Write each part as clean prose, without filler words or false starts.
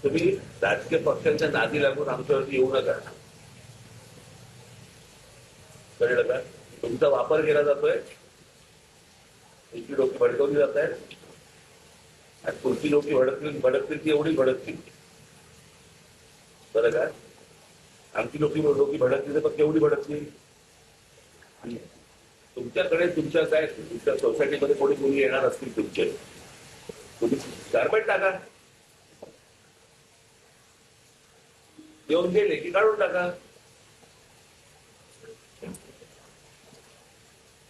तुम्ही राजकीय पक्षांच्या नादी लागून आमच्यावरती येऊ नका. कळलं का? तुमचा वापर केला जातोय, तुमची लोक भडकवली जात आहेत आणि तुमची लोक भडकतील ती एवढी भडकतील. बरं का? आमची लोक भडकतील तर मग केवढी भडकतील. तुमच्याकडे तुमच्या काय तुमच्या सोसायटीमध्ये कोणी मुली येणार असतील तुमचे, तुम्ही गारमेंट टाका, येऊन गेले की काढून टाका.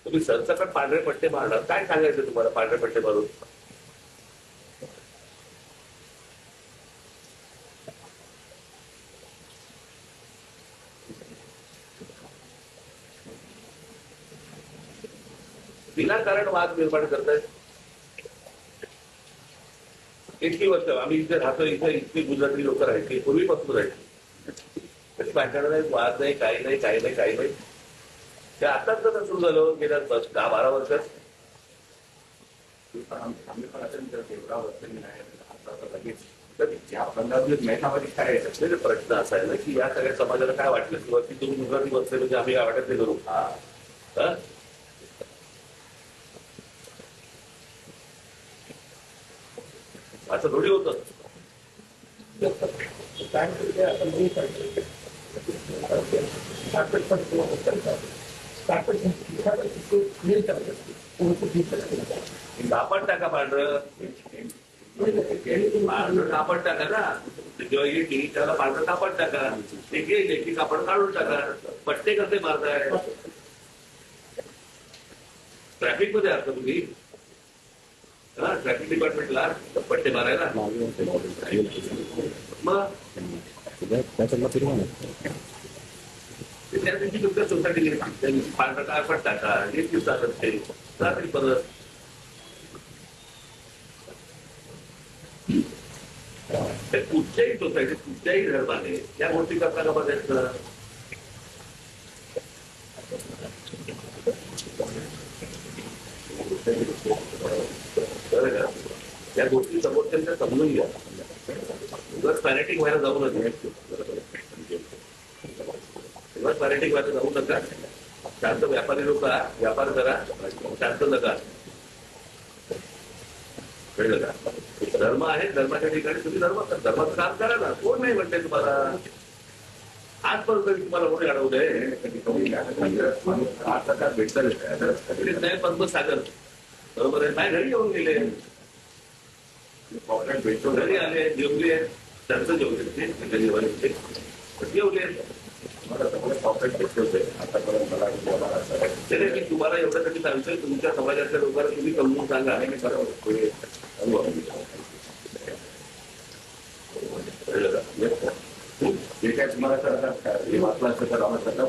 तुम्ही सरसकट पांढरे पट्टे मारणार, काय सांगायचं तुम्हाला पांढरे पट्टे मारून? विनाकारण वाद निर्माण करतायत. इतकी वर्ष आम्ही इथे राहतो, इथे इतकी गुजराती लोक राहायची, पूर्वीपासून राहायची, कधी भांडण नाही, वाद नाही, काही नाही, काही नाही, काही नाही. ते आताच तर सुरू झालं गेल्या 10-12 वर्षात. आम्ही पण अत्यंत तेवढा वर्ष लगेच या 15 दिवस महिन्यामध्ये काय असलेला प्रश्न असा आहे ना की या सगळ्या समाजाला काय वाटलं की वरती तुम्ही गुजराती बसले म्हणजे आम्ही काय वाटत नाही करू. असं थोडी होतं. कापड टाका पांढरं, पांढरं कापड टाका ना. जेव्हा येते त्याला पांढरं कापड टाका, ते गेले की कापड काढून टाका. पट्टे कसे मारताय? ट्रॅफिक मध्ये असता तुम्ही, ट्रॅफिक डिपार्टमेंटला पट्टे मारायला मग त्या दिवशी तुमच्या सोसायटी पांढरा कापड टाका, एक दिवसात असते रात्री परत. कुठच्याही सोसायटीत कुठच्याही धर्माने या गोष्टी करता का बघायचं. या गोष्टी समोरच्या समजून घ्या. उगाच पॅरेटिक व्हायला जाऊ नका. उगाच पॅरेटिक व्हायला जाऊ नका. शांत व्यापारी लोक व्यापार करा, शांत नका. कळलं का? धर्म आहे, धर्माच्या ठिकाणी तुम्ही धर्माचं काम करा ना. कोण नाही म्हणते तुम्हाला. आजपर्यंत तुम्हाला कोणी अडवलंय? आता भेटत पद्मसागर बरोबर आहे, नाही घरी येऊन गेले, भेटतो घरी आले, जेवले, त्यांचं जेवले, जेवले. आतापर्यंत मला मी तुम्हाला एवढ्यासाठी सांगतोय, तुमच्या समाजातल्या लोकांना तुम्ही समजून सांगा. जे काय तुम्हाला करतात हे वाचलं असतं तर आम्हाला